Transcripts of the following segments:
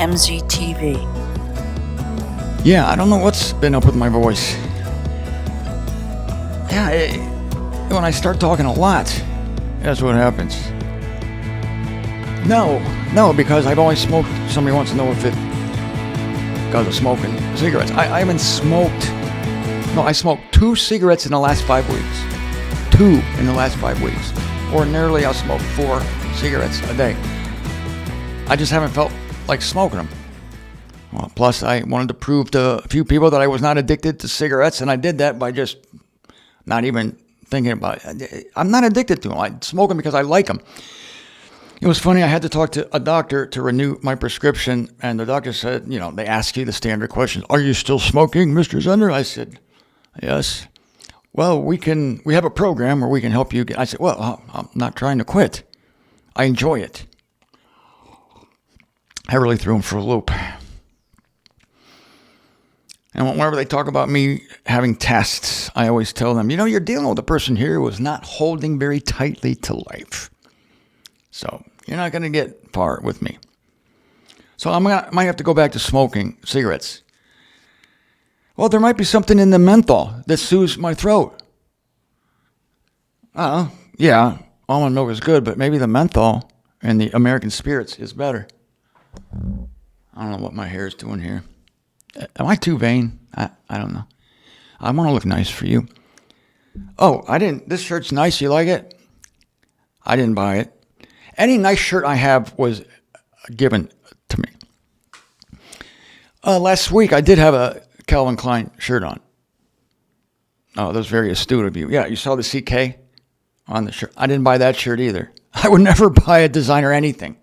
MZTV. Yeah, I don't know what's been up with my voice. Yeah, when I start talking a lot, that's what happens. No, because I've always smoked. Somebody wants to know if it because of smoking cigarettes. I haven't smoked. No, I smoked 2 cigarettes in the last 5 weeks. 2 in the last 5 weeks. Ordinarily, I'll smoke 4 cigarettes a day. I just haven't felt like smoking them. Well, plus, I wanted to prove to a few people that I was not addicted to cigarettes, and I did that by just not even thinking about it. I'm not addicted to them. I smoke them because I like them. It was funny. I had to talk to a doctor to renew my prescription, and the doctor said, they ask you the standard questions. Are you still smoking, Mr. Zender? I said, yes. Well, we have a program where we can help you. I said, well, I'm not trying to quit. I enjoy it. I really threw him for a loop. And whenever they talk about me having tests, I always tell them, you're dealing with a person here who is not holding very tightly to life. So you're not going to get far with me. So I might have to go back to smoking cigarettes. Well, there might be something in the menthol that soothes my throat. Yeah, almond milk is good, but maybe the menthol and the American spirits is better. I don't know what my hair is doing here. Am I too vain? I don't know. I want to look nice for you. Oh, this shirt's nice. You like it? I didn't buy it. Any nice shirt I have was given to me. Last week, I did have a Calvin Klein shirt on. Oh, that was very astute of you. Yeah, you saw the CK on the shirt. I didn't buy that shirt either. I would never buy a designer anything.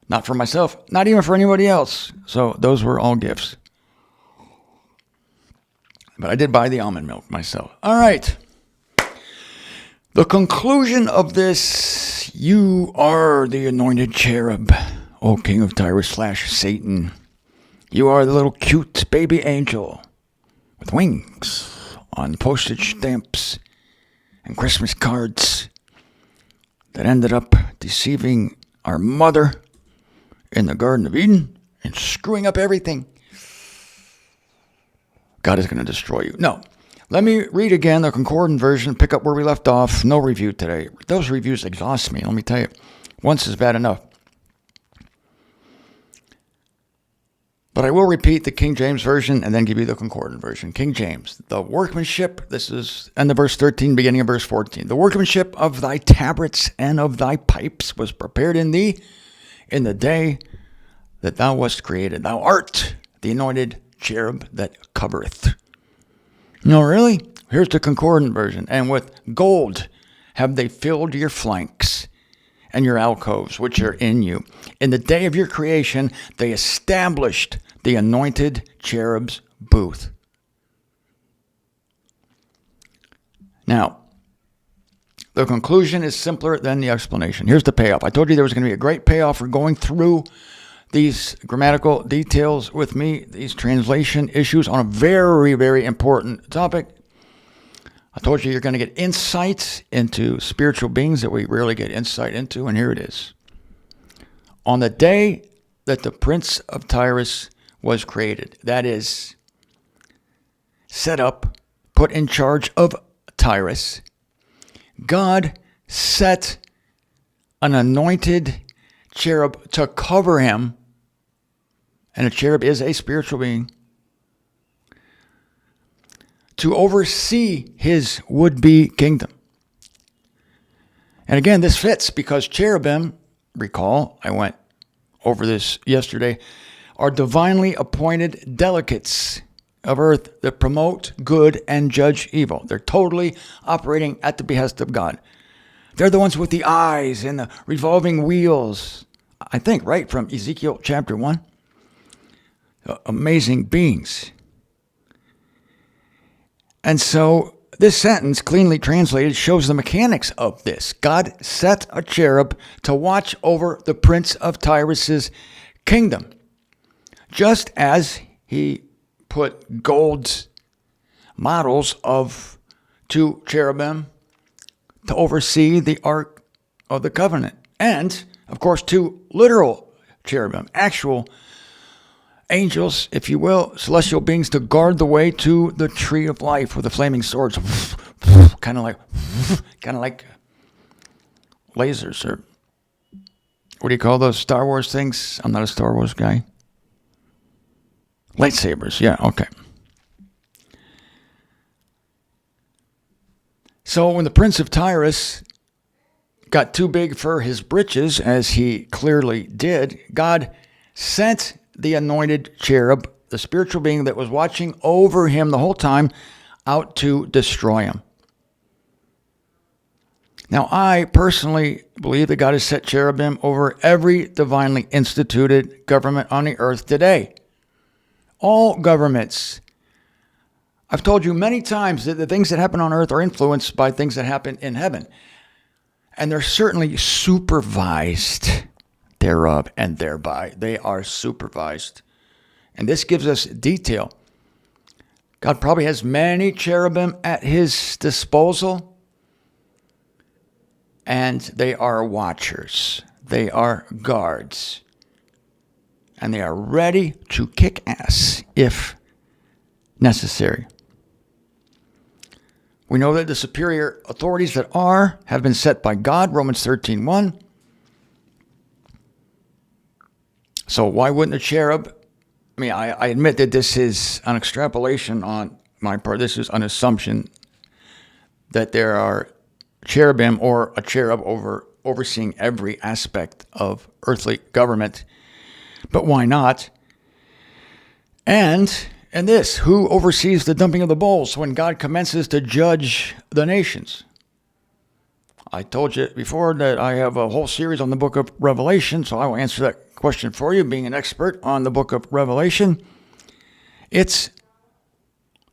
Not for myself, not even for anybody else. So those were all gifts. But I did buy the almond milk myself. All right. The conclusion of this, you are the anointed cherub, O King of Tyrus / Satan. You are the little cute baby angel with wings on postage stamps and Christmas cards that ended up deceiving our mother in the Garden of Eden and screwing up everything. God is going to destroy you. No. Let me read again the concordant version, pick up where we left off. No review today. Those reviews exhaust me, let me tell you. Once is bad enough. But I will repeat the King James Version and then give you the concordant version. King James, the workmanship, this is end of verse 13, beginning of verse 14. The workmanship of thy tabrets and of thy pipes was prepared in thee in the day that thou wast created. Thou art the anointed cherub that covereth. No, really? Here's the concordant version. And with gold have they filled your flanks and your alcoves, which are in you. In the day of your creation, they established the anointed cherub's booth. Now, the conclusion is simpler than the explanation. Here's the payoff. I told you there was going to be a great payoff for going through these grammatical details with me, these translation issues on a very, very important topic. I told you you're going to get insights into spiritual beings that we rarely get insight into, and here it is. On the day that the Prince of Tyrus was created, that is, set up, put in charge of Tyrus, God set an anointed cherub to cover him, and a cherub is a spiritual being, to oversee his would-be kingdom. And again, this fits because cherubim, recall, I went over this yesterday, are divinely appointed delegates of earth that promote good and judge evil. They're totally operating at the behest of God. They're the ones with the eyes and the revolving wheels. I think, right, from Ezekiel chapter 1. Amazing beings. And so this sentence, cleanly translated, shows the mechanics of this. God set a cherub to watch over the Prince of Tyrus's kingdom, just as he put gold models of 2 cherubim to oversee the Ark of the Covenant. And, of course, 2 literal cherubim, actual angels, if you will, celestial beings to guard the way to the tree of life with the flaming swords, kind of like lasers, or what do you call those Star Wars things? I'm not a Star Wars guy. Lightsabers, yeah, okay. So when the Prince of Tyrus got too big for his britches, as he clearly did, God sent the anointed cherub, the spiritual being that was watching over him the whole time, out to destroy him. Now, I personally believe that God has set cherubim over every divinely instituted government on the earth today. All governments. I've told you many times that the things that happen on earth are influenced by things that happen in heaven. And they're certainly supervised thereof and thereby. They are supervised. And this gives us detail. God probably has many cherubim at his disposal. And they are watchers. They are guards. And they are ready to kick ass if necessary. We know that the superior authorities that have been set by God, Romans 13:1. So why wouldn't the cherub? I mean, I admit that this is an extrapolation on my part. This is an assumption that there are cherubim or a cherub overseeing every aspect of earthly government. But why not? And this, who oversees the dumping of the bowls when God commences to judge the nations? I told you before that I have a whole series on the book of Revelation, so I will answer that question for you, being an expert on the book of Revelation. It's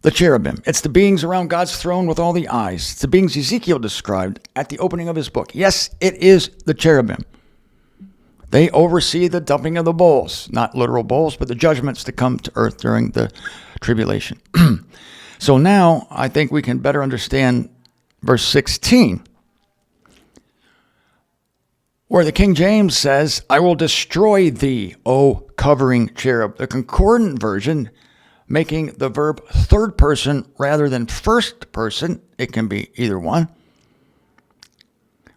the cherubim. It's the beings around God's throne with all the eyes. It's the beings Ezekiel described at the opening of his book. Yes, it is the cherubim. They oversee the dumping of the bowls, not literal bowls, but the judgments to come to earth during the tribulation. So now I think we can better understand verse 16, where the King James says, I will destroy thee, O covering cherub. The concordant version, making the verb third person rather than first person, it can be either one,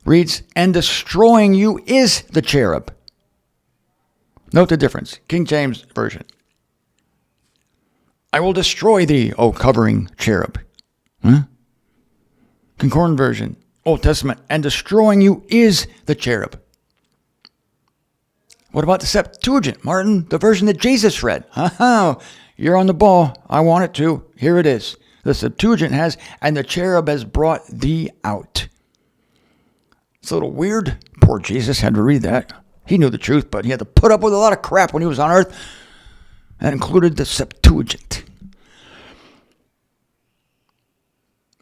reads, and destroying you is the cherub. Note the difference. King James Version. I will destroy thee, O covering cherub. Concordant Version, Old Testament, and destroying you is the cherub. What about the Septuagint, Martin? The version that Jesus read. You're on the ball. I want it to. Here it is. The Septuagint has, and the cherub has brought thee out. It's a little weird. Poor Jesus had to read that. He knew the truth, but he had to put up with a lot of crap when he was on earth. That included the Septuagint.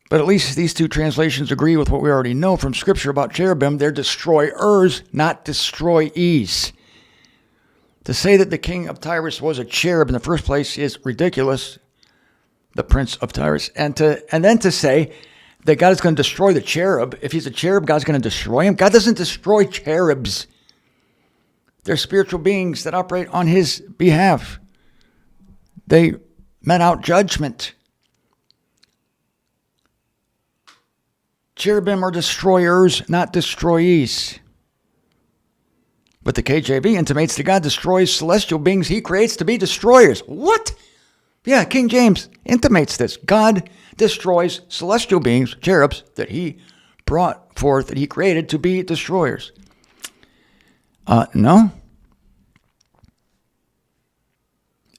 But at least these two translations agree with what we already know from Scripture about cherubim. They're destroyers, not destroyees. To say that the king of Tyrus was a cherub in the first place is ridiculous. The Prince of Tyrus. And then to say that God is going to destroy the cherub. If he's a cherub, God's going to destroy him. God doesn't destroy cherubs. They're spiritual beings that operate on his behalf. They met out judgment. Cherubim are destroyers, not destroyees. But the KJV intimates that God destroys celestial beings he creates to be destroyers. What? Yeah, King James intimates this. God destroys celestial beings, cherubs, that he brought forth, that he created to be destroyers. No.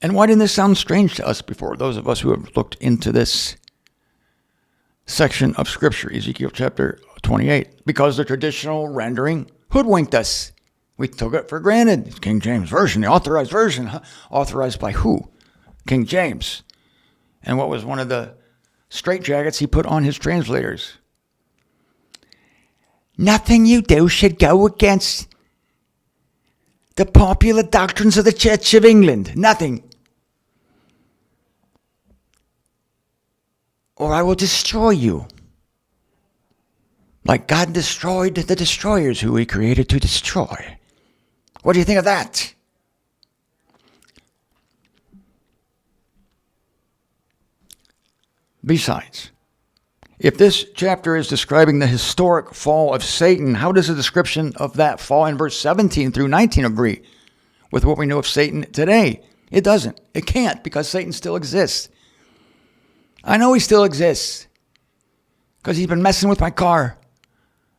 And why didn't this sound strange to us before? Those of us who have looked into this section of Scripture, Ezekiel chapter 28. Because the traditional rendering hoodwinked us. We took it for granted. It's King James Version, the authorized version. Authorized by who? King James. And what was one of the straitjackets he put on his translators? Nothing you do should go against the popular doctrines of the Church of England. Nothing. Or I will destroy you. Like God destroyed the destroyers who he created to destroy. What do you think of that? Besides, if this chapter is describing the historic fall of Satan, how does the description of that fall in verse 17 through 19 agree with what we know of Satan today? It doesn't. It can't, because Satan still exists. I know he still exists because he's been messing with my car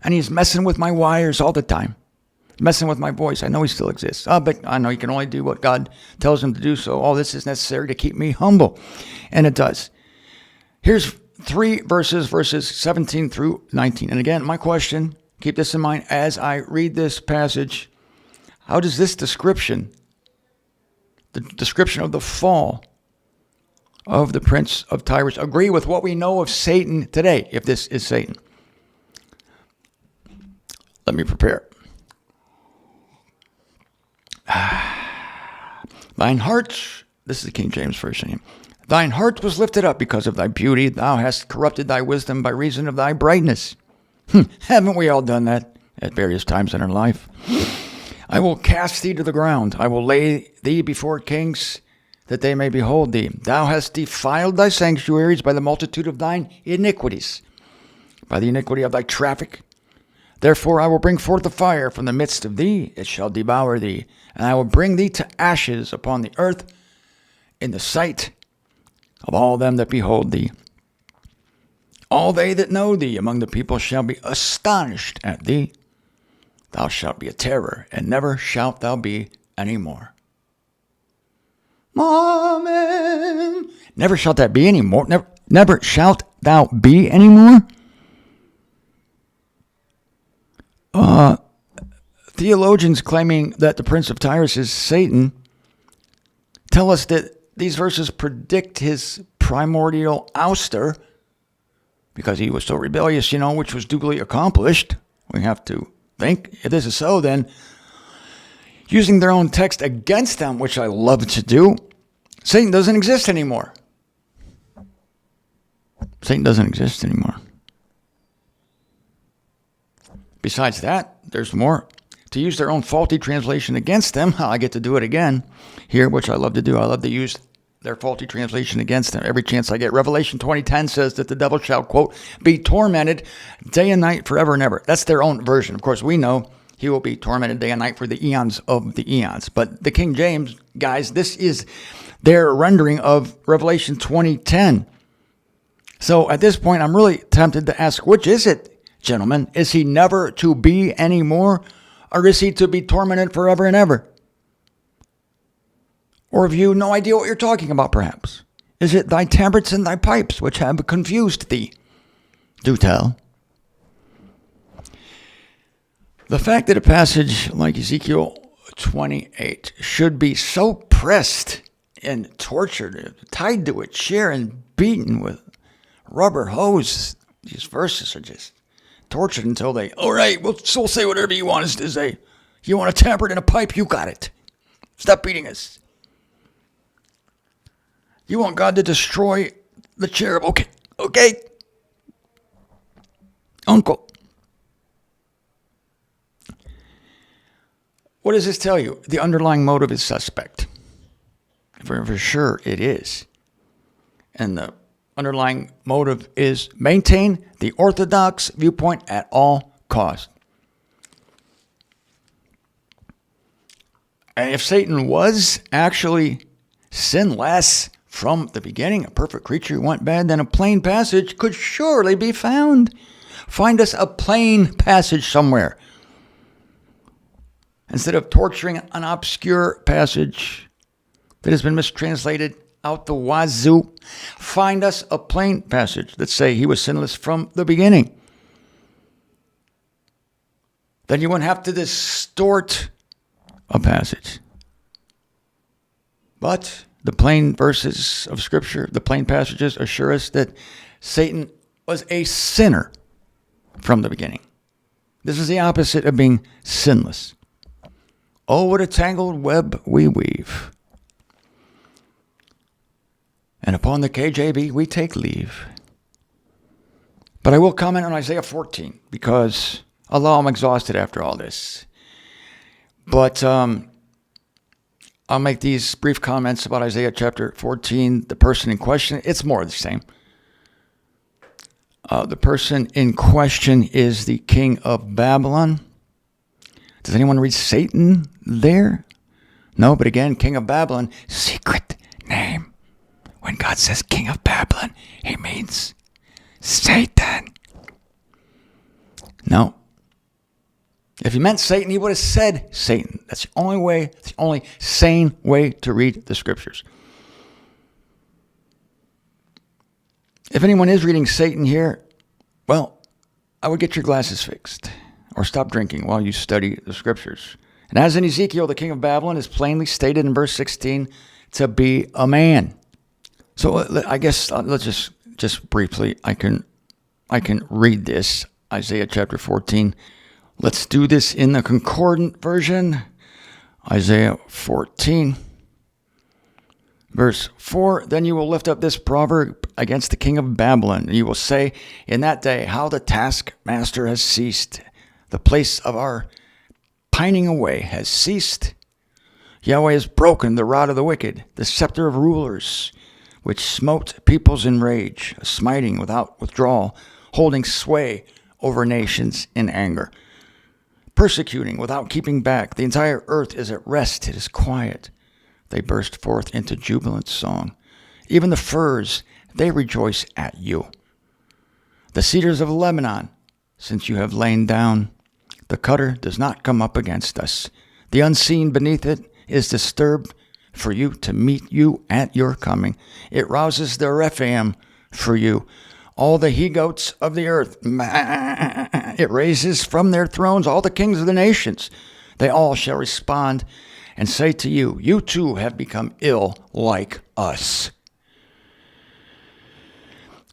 and he's messing with my wires all the time, messing with my voice. I know he still exists. But I know he can only do what God tells him to do. So all this is necessary to keep me humble. And it does. Here's 3 verses 17 through 19. And again, my question, keep this in mind as I read this passage. How does this description, the description of the fall of the Prince of Tyrus, agree with what we know of Satan today, if this is Satan? Let me prepare. Thine heart, this is the King James Version. Thine heart was lifted up because of thy beauty. Thou hast corrupted thy wisdom by reason of thy brightness. Haven't we all done that at various times in our life? I will cast thee to the ground. I will lay thee before kings, that they may behold thee. Thou hast defiled thy sanctuaries by the multitude of thine iniquities, by the iniquity of thy traffic. Therefore I will bring forth the fire from the midst of thee. It shall devour thee. And I will bring thee to ashes upon the earth in the sight of all them that behold thee. All they that know thee among the people shall be astonished at thee. Thou shalt be a terror, and never shalt thou be any more. Amen. Never shalt thou be any more. Never shalt thou be any more. Theologians claiming that the Prince of Tyrus is Satan tell us that these verses predict his primordial ouster because he was so rebellious, which was duly accomplished. We have to think, if this is so, then using their own text against them, which I love to do, Satan doesn't exist anymore. Satan doesn't exist anymore. Besides that, there's more. To use their own faulty translation against them, I get to do it again here, which I love to do. I love to use their faulty translation against them every chance I get. Revelation 20:10 says that the devil shall, quote, be tormented day and night forever and ever. That's their own version. Of course, we know he will be tormented day and night for the eons of the eons. But the King James, guys, this is their rendering of Revelation 20:10. So at this point, I'm really tempted to ask, which is it, gentlemen? Is he never to be anymore? Or is he to be tormented forever and ever? Or have you no idea what you're talking about, perhaps? Is it thy tabrets and thy pipes which have confused thee? Do tell. The fact that a passage like Ezekiel 28 should be so pressed and tortured, tied to a chair and beaten with rubber hose, these verses are just tortured until they, all right, we'll say whatever you want us to say. You want a tabret and a pipe? You got it. Stop beating us. You want God to destroy the cherub? Okay. Uncle. What does this tell you? The underlying motive is suspect. For sure it is. And the underlying motive is maintain the orthodox viewpoint at all costs. And if Satan was actually sinless from the beginning, a perfect creature who went bad, then a plain passage could surely be found. Find us a plain passage somewhere. Instead of torturing an obscure passage that has been mistranslated out the wazoo, find us a plain passage that say he was sinless from the beginning. Then you wouldn't have to distort a passage. But the plain verses of Scripture, the plain passages assure us that Satan was a sinner from the beginning. This is the opposite of being sinless. Oh, what a tangled web we weave. And upon the KJV we take leave. But I will comment on Isaiah 14 because, although I'm exhausted after all this, but I'll make these brief comments about Isaiah chapter 14, the person in question. It's more of the same. The person in question is the king of Babylon. Does anyone read Satan there? No, but again, king of Babylon, secret name. When God says king of Babylon, he means Satan. No. If he meant Satan, he would have said Satan. That's the only sane way to read the scriptures. If anyone is reading Satan here, well, I would get your glasses fixed or stop drinking while you study the scriptures. And as in Ezekiel, the king of Babylon is plainly stated in verse 16 to be a man. So I guess let's just briefly, I can read this, Isaiah chapter 14. Let's do this in the concordant version. Isaiah 14. Verse 4, then you will lift up this proverb against the king of Babylon. And you will say, in that day, how the taskmaster has ceased. The place of our pining away has ceased. Yahweh has broken the rod of the wicked, the scepter of rulers, which smote peoples in rage, a smiting without withdrawal, holding sway over nations in anger, persecuting without keeping back. The entire earth is at rest, it is quiet. They burst forth into jubilant song. Even the firs, they rejoice at you. The cedars of Lebanon, since you have lain down, the cutter does not come up against us. The unseen beneath it is disturbed for you to meet you at your coming. It rouses the Rephaim for you. All the he-goats of the earth, it raises from their thrones all the kings of the nations. They all shall respond and say to you, you too have become ill like us.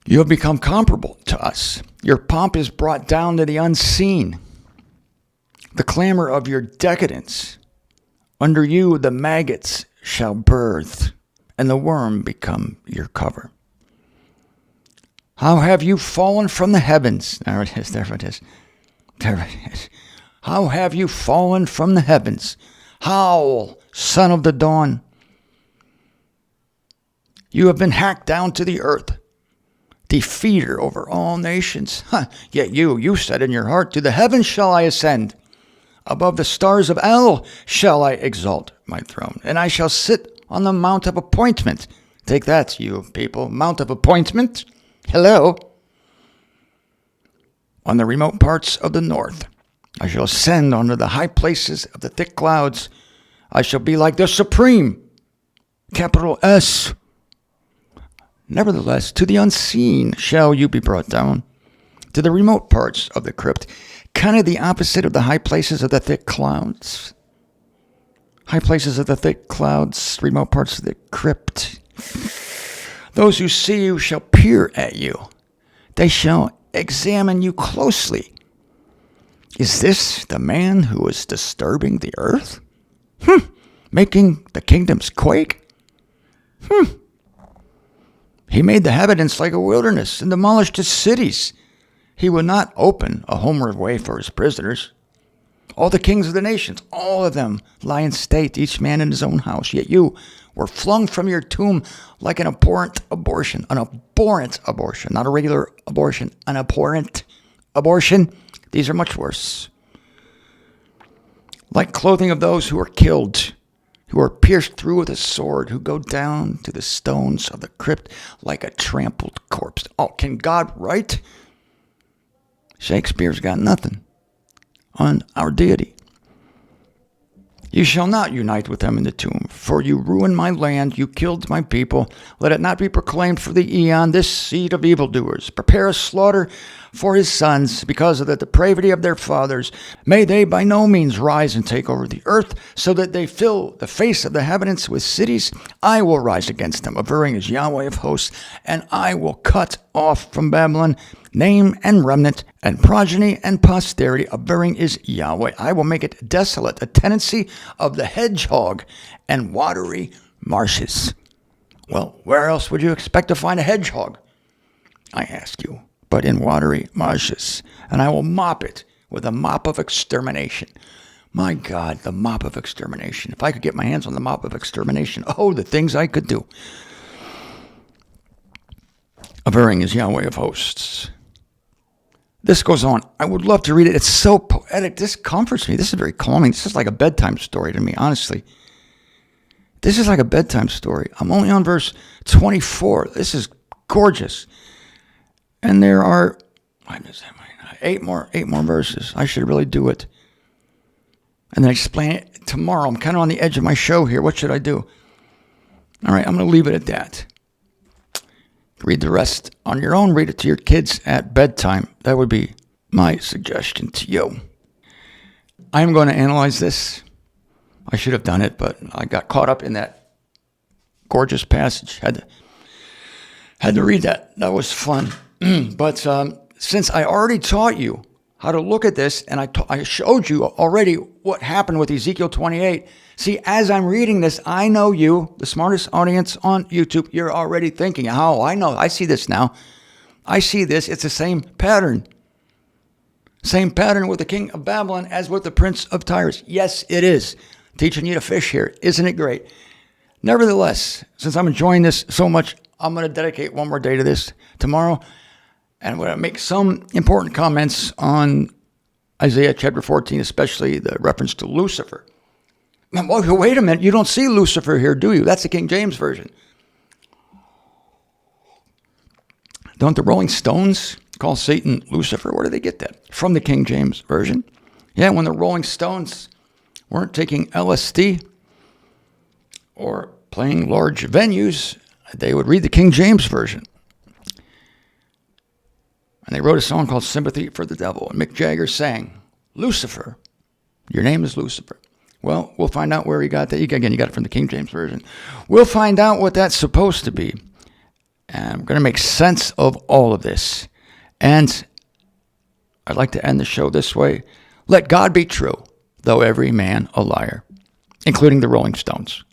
You have become comparable to us. Your pomp is brought down to the unseen. The clamor of your decadence. Under you the maggots shall birth, and the worm become your cover. How have you fallen from the heavens? There it is. How have you fallen from the heavens? Howl, son of the dawn. You have been hacked down to the earth, defeater over all nations. Yet you said in your heart, to the heavens shall I ascend. Above the stars of El shall I exalt my throne, and I shall sit on the mount of appointment. Take that, you people, mount of appointment. Hello. On the remote parts of the north, I shall ascend onto the high places of the thick clouds. I shall be like the supreme, capital S. Nevertheless, to the unseen shall you be brought down, to the remote parts of the crypt, kind of the opposite of the high places of the thick clouds. High places of the thick clouds, remote parts of the crypt. Those who see you shall peer at you. They shall examine you closely. Is this the man who is disturbing the earth? Making the kingdoms quake? He made the inhabitants like a wilderness and demolished his cities. He would not open a homeward way for his prisoners. All the kings of the nations, all of them lie in state, each man in his own house. Yet you were flung from your tomb like an abhorrent abortion. An abhorrent abortion, not a regular abortion. An abhorrent abortion. These are much worse. Like clothing of those who are killed, who are pierced through with a sword, who go down to the stones of the crypt like a trampled corpse. Oh, can God write? Shakespeare's got nothing on our deity. You shall not unite with them in the tomb, for you ruined my land, you killed my people. Let it not be proclaimed for the eon, this seed of evildoers. Prepare a slaughter for his sons, because of the depravity of their fathers. May they by no means rise and take over the earth, so that they fill the face of the inhabitants with cities. I will rise against them, averring as Yahweh of hosts, and I will cut off from Babylon name and remnant, and progeny and posterity, averring is Yahweh. I will make it desolate, a tenancy of the hedgehog and watery marshes. Well, where else would you expect to find a hedgehog, I ask you, but in watery marshes? And I will mop it with a mop of extermination. My God, the mop of extermination. If I could get my hands on the mop of extermination, oh, the things I could do. Averring is Yahweh of hosts. This goes on. I would love to read it. It's so poetic. This comforts me. This is very calming. This is like a bedtime story to me, honestly. This is like a bedtime story. I'm only on verse 24. This is gorgeous. And there are 8 more verses. I should really do it. And then explain it tomorrow. I'm kind of on the edge of my show here. What should I do? All right, I'm going to leave it at that. Read the rest on your own. Read it to your kids at bedtime. That would be my suggestion to you. I'm going to analyze this. I should have done it, but I got caught up in that gorgeous passage. Had to read that. That was fun. But since I already taught you how to look at this, and I showed you already what happened with Ezekiel 28. See, as I'm reading this, I know you, the smartest audience on YouTube, you're already thinking, oh, I know, I see this now. I see this. It's the same pattern. Same pattern with the king of Babylon as with the Prince of Tyrus. Yes, it is. Teaching you to fish here. Isn't it great? Nevertheless, since I'm enjoying this so much, I'm going to dedicate one more day to this tomorrow. And I'm going to make some important comments on Isaiah chapter 14, especially the reference to Lucifer. Well, wait a minute. You don't see Lucifer here, do you? That's the King James Version. Don't the Rolling Stones call Satan Lucifer? Where do they get that? From the King James Version. Yeah, when the Rolling Stones weren't taking LSD or playing large venues, they would read the King James Version. And they wrote a song called Sympathy for the Devil. And Mick Jagger sang, Lucifer, your name is Lucifer. Well, we'll find out where he got that. Again, you got it from the King James Version. We'll find out what that's supposed to be. And I'm going to make sense of all of this. And I'd like to end the show this way. Let God be true, though every man a liar, including the Rolling Stones.